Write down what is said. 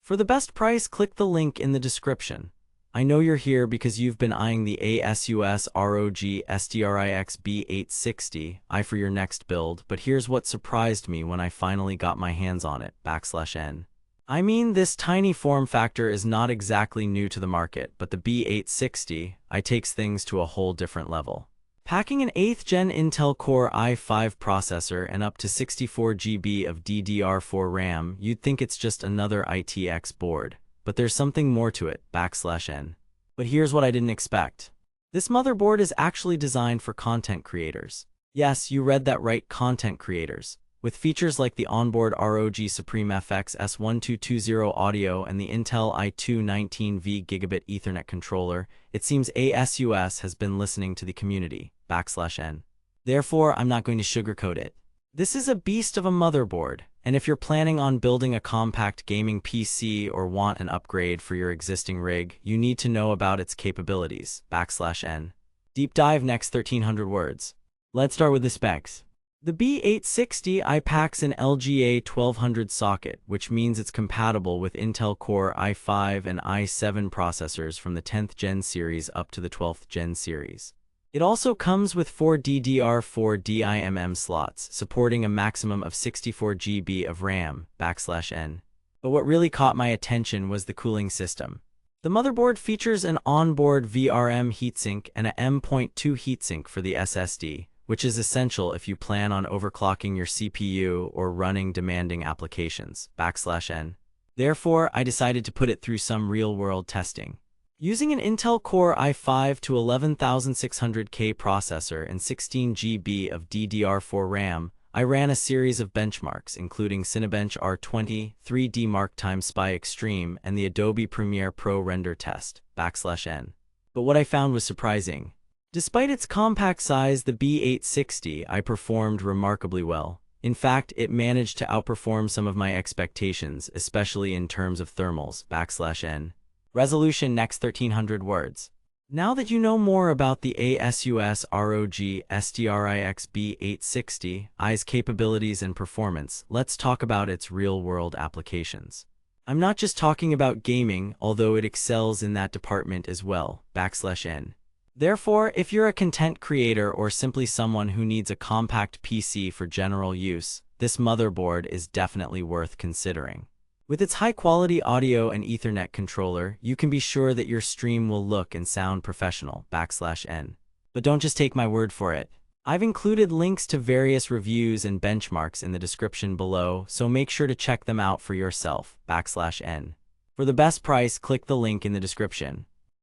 For the best price, click the link in the description. I know you're here because you've been eyeing the ASUS ROG STRIX B860-I for your next build, but here's what surprised me when I finally got my hands on it, /N. I mean, this tiny form factor is not exactly new to the market, but the B860-I takes things to a whole different level. Packing an 8th Gen Intel Core i5 processor and up to 64 GB of DDR4 RAM, you'd think it's just another ITX board. But there's something more to it, /N. But here's what I didn't expect. This motherboard is actually designed for content creators. Yes, you read that right, content creators. With features like the onboard ROG Supreme FX S1220 audio and the Intel i2-19V Gigabit Ethernet controller, it seems ASUS has been listening to the community, /N. Therefore, I'm not going to sugarcoat it. This is a beast of a motherboard, and if you're planning on building a compact gaming PC or want an upgrade for your existing rig, you need to know about its capabilities, /N. Deep dive next 1300 words. Let's start with the specs. The B860-I packs an LGA 1200 socket, which means it's compatible with Intel Core i5 and i7 processors from the 10th Gen series up to the 12th Gen series. It also comes with 4 DDR4 DIMM slots, supporting a maximum of 64 GB of RAM, /N. But what really caught my attention was the cooling system. The motherboard features an onboard VRM heatsink and a M.2 heatsink for the SSD, which is essential if you plan on overclocking your CPU or running demanding applications, /N. Therefore, I decided to put it through some real-world testing. Using an Intel Core i5 to 11600K processor and 16 GB of DDR4 RAM, I ran a series of benchmarks including Cinebench R20, 3D Mark x Spy Extreme, and the Adobe Premiere Pro render test, /N. But what I found was surprising. Despite its compact size, the B860-I performed remarkably well. In fact, it managed to outperform some of my expectations, especially in terms of thermals, /N. Resolution next 1300 words. Now that you know more about the ASUS ROG STRIX B860-I's capabilities and performance, let's talk about its real-world applications. I'm not just talking about gaming, although it excels in that department as well, /N. Therefore, if you're a content creator or simply someone who needs a compact PC for general use, this motherboard is definitely worth considering. With its high-quality audio and Ethernet controller, you can be sure that your stream will look and sound professional, /N. But don't just take my word for it. I've included links to various reviews and benchmarks in the description below, so make sure to check them out for yourself, /N. For the best price, click the link in the description.